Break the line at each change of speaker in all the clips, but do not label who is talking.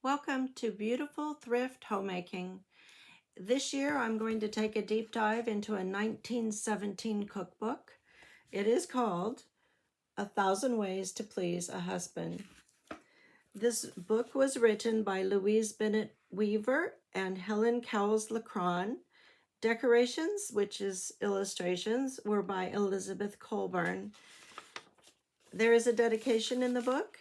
Welcome to Beautiful Thrift Homemaking. This year I'm going to take a deep dive into a 1917 cookbook. It is called A Thousand Ways to Please a Husband. This book was written by Louise Bennett Weaver and Helen Cowles LaCron. Decorations, which is illustrations, were by Elizabeth Colburn. There is a dedication in the book.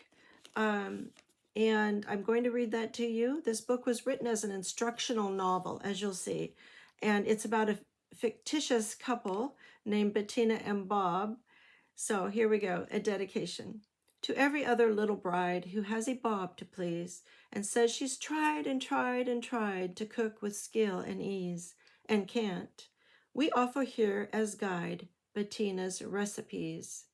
And I'm going to read that to you. This book was written as an instructional novel, as you'll see, and it's about a fictitious couple named Bettina and Bob. So here we go, a dedication. To every other little bride who has a Bob to please and says she's tried and tried and tried to cook with skill and ease and can't, we offer here as guide Bettina's recipes.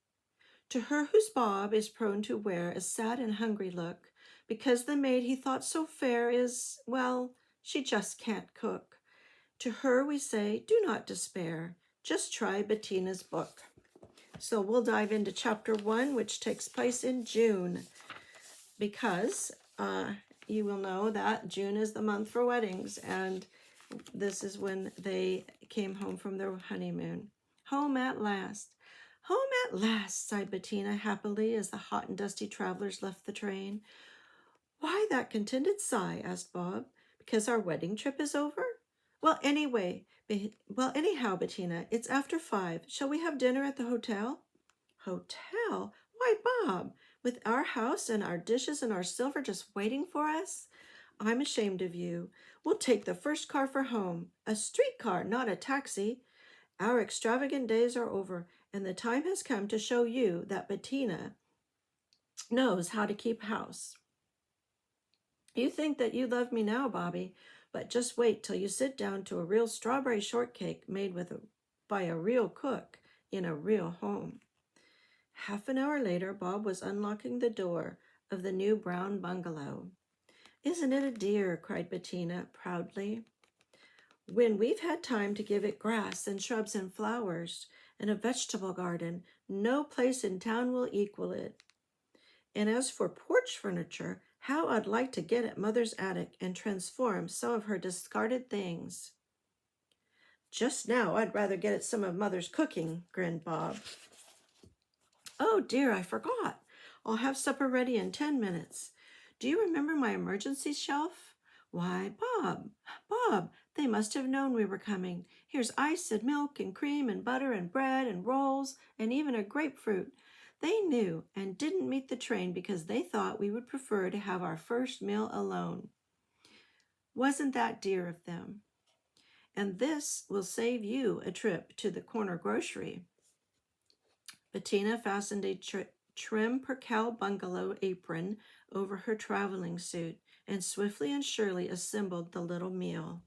To her whose Bob is prone to wear a sad and hungry look, because the maid he thought so fair is, well, she just can't cook. To her we say, do not despair. Just try Bettina's book. So we'll dive into chapter 1, which takes place in June, because you will know that June is the month for weddings, and this is when they came home from their honeymoon. Home at last. Home at last, sighed Bettina happily as the hot and dusty travelers left the train. Why that contented sigh? Asked Bob. Because our wedding trip is over? Well, anyhow, Bettina, it's after 5. Shall we have dinner at the hotel? Hotel? Why, Bob, with our house and our dishes and our silver just waiting for us? I'm ashamed of you. We'll take the first car for home. A streetcar, not a taxi. Our extravagant days are over, and the time has come to show you that Bettina knows how to keep house. You think that you love me now, Bobby, but just wait till you sit down to a real strawberry shortcake made by a real cook in a real home. Half an hour later, Bob was unlocking the door of the new brown bungalow. Isn't it a dear? Cried Bettina proudly. When we've had time to give it grass and shrubs and flowers and a vegetable garden, no place in town will equal it. And as for porch furniture, how I'd like to get at Mother's attic and transform some of her discarded things. Just now, I'd rather get at some of Mother's cooking, grinned Bob. Oh dear, I forgot. I'll have supper ready in 10 minutes. Do you remember my emergency shelf? Why, Bob, they must have known we were coming. Here's ice and milk and cream and butter and bread and rolls and even a grapefruit. They knew and didn't meet the train because they thought we would prefer to have our first meal alone. Wasn't that dear of them? And this will save you a trip to the corner grocery. Bettina fastened a trim percale bungalow apron over her traveling suit and swiftly and surely assembled the little meal.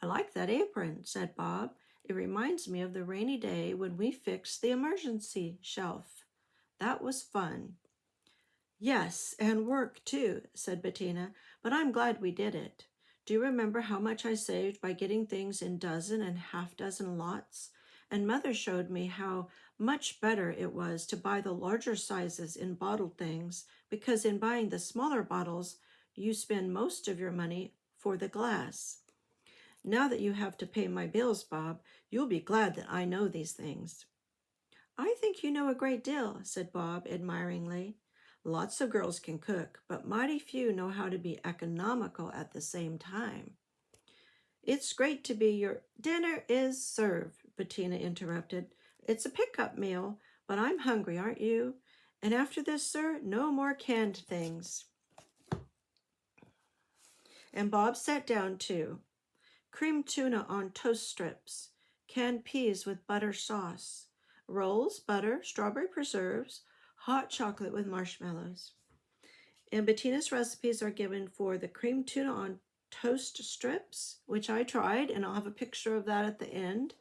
I like that apron, said Bob. It reminds me of the rainy day when we fixed the emergency shelf. That was fun. Yes, and work too, said Bettina, but I'm glad we did it. Do you remember how much I saved by getting things in dozen and half-dozen lots? And Mother showed me how much better it was to buy the larger sizes in bottled things, because in buying the smaller bottles, you spend most of your money for the glass. Now that you have to pay my bills, Bob, you'll be glad that I know these things. I think you know a great deal, said Bob admiringly. Lots of girls can cook, but mighty few know how to be economical at the same time. It's great to be your— Dinner is served, Bettina interrupted. It's a pickup meal, but I'm hungry, aren't you? And after this, sir, no more canned things. And Bob sat down too. Creamed tuna on toast strips, canned peas with butter sauce, rolls, butter, strawberry preserves, hot chocolate with marshmallows. And Bettina's recipes are given for the creamed tuna on toast strips, which I tried, and I'll have a picture of that at the end,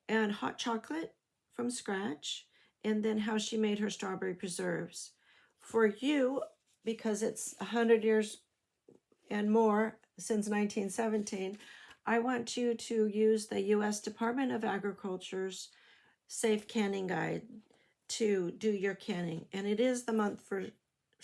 and hot chocolate from scratch, and then how she made her strawberry preserves. For you, because it's 100 years and more since 1917, I want you to use the U.S. Department of Agriculture's Safe Canning Guide to do your canning. And it is the month for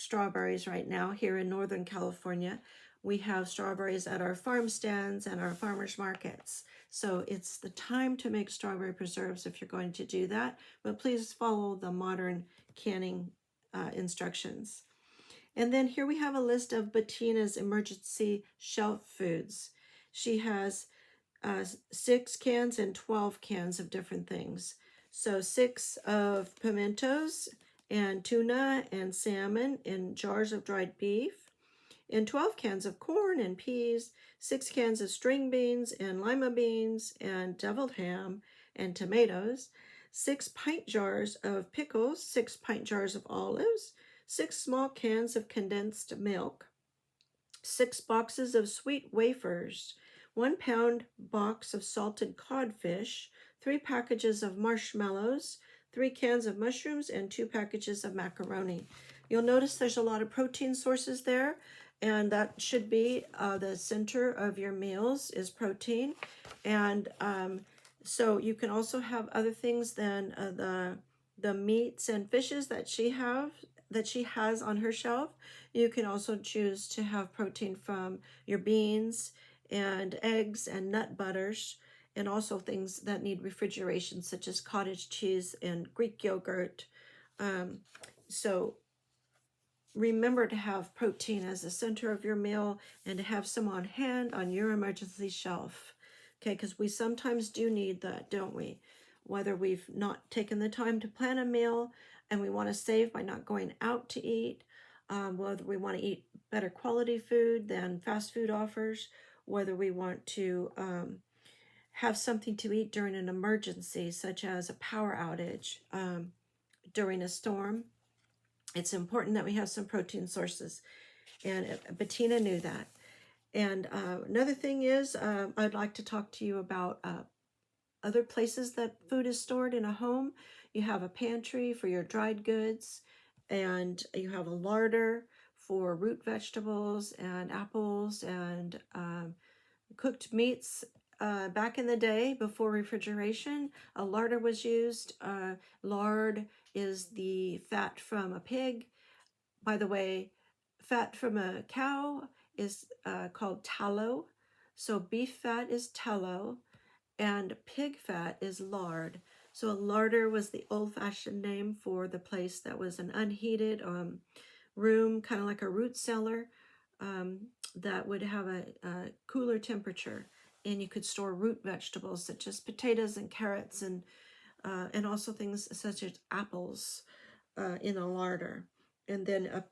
strawberries right now here in Northern California. We have strawberries at our farm stands and our farmers markets. So it's the time to make strawberry preserves if you're going to do that. But please follow the modern canning instructions. And then here we have a list of Bettina's emergency shelf foods. She has 6 cans and 12 cans of different things. So 6 of pimentos and tuna and salmon in jars of dried beef, and 12 cans of corn and peas, 6 cans of string beans and lima beans and deviled ham and tomatoes, 6 pint jars of pickles, 6 pint jars of olives, 6 small cans of condensed milk, 6 boxes of sweet wafers, 1 pound box of salted codfish, 3 packages of marshmallows, 3 cans of mushrooms, and 2 packages of macaroni. You'll notice there's a lot of protein sources there, and that should be the center of your meals is protein. And so you can also have other things than the meats and fishes that she has on her shelf. You can also choose to have protein from your beans and eggs and nut butters, and also things that need refrigeration, such as cottage cheese and Greek yogurt. So remember to have protein as the center of your meal and to have some on hand on your emergency shelf. Okay, because we sometimes do need that, don't we? Whether we've not taken the time to plan a meal and we want to save by not going out to eat, whether we want to eat better quality food than fast food offers, whether we want to have something to eat during an emergency, such as a power outage during a storm. It's important that we have some protein sources, and Bettina knew that. And another thing is, I'd like to talk to you about other places that food is stored in a home. You have a pantry for your dried goods, and you have a larder for root vegetables and apples and cooked meats. Back in the day, before refrigeration, a larder was used. Lard is the fat from a pig. By the way, fat from a cow is called tallow. So beef fat is tallow, and pig fat is lard. So a larder was the old-fashioned name for the place that was an unheated room, kind of like a root cellar, that would have a cooler temperature, and you could store root vegetables such as potatoes and carrots and also things such as apples in a larder. And then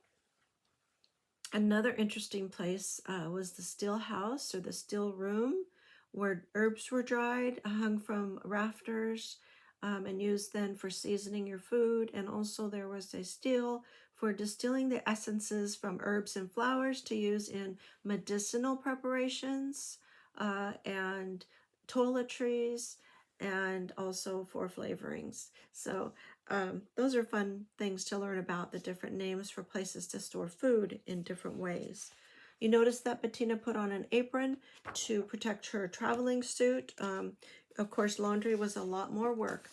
another interesting place was the still house or the still room, where herbs were dried, hung from rafters, and used then for seasoning your food. And also there was a still for distilling the essences from herbs and flowers to use in medicinal preparations and toiletries, and also for flavorings. So those are fun things to learn about, the different names for places to store food in different ways. You notice that Bettina put on an apron to protect her traveling suit. Of course, laundry was a lot more work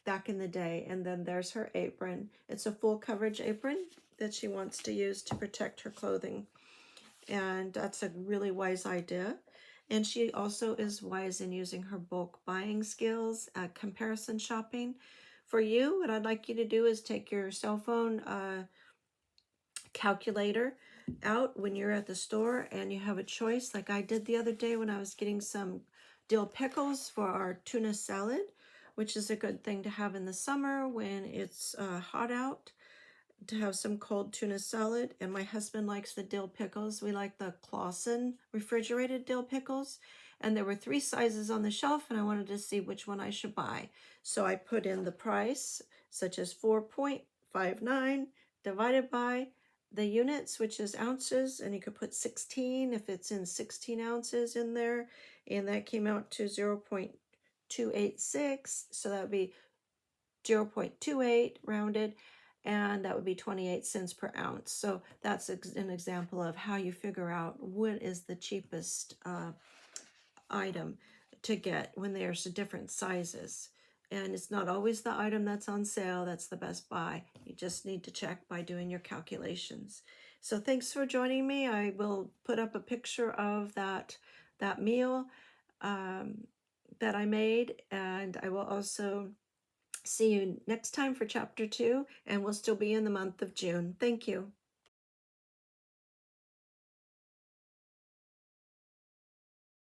back in the day. And then there's her apron. It's a full coverage apron that she wants to use to protect her clothing. And that's a really wise idea. And she also is wise in using her bulk buying skills at comparison shopping. For you, what I'd like you to do is take your cell phone calculator out when you're at the store and you have a choice, like I did the other day when I was getting some dill pickles for our tuna salad, which is a good thing to have in the summer when it's hot out, to have some cold tuna salad. And my husband likes the dill pickles. We like the Clausen refrigerated dill pickles. And there were 3 sizes on the shelf, and I wanted to see which one I should buy. So I put in the price, such as 4.59 divided by the units, which is ounces, and you could put 16 if it's in 16 ounces in there, and that came out to 0.286, so that would be 0.28 rounded, and that would be 28 cents per ounce. So that's an example of how you figure out what is the cheapest item to get when there's different sizes. And it's not always the item that's on sale that's the best buy. You just need to check by doing your calculations. So thanks for joining me. I will put up a picture of that meal that I made, and I will also see you next time for chapter 2, and we'll still be in the month of June. Thank you.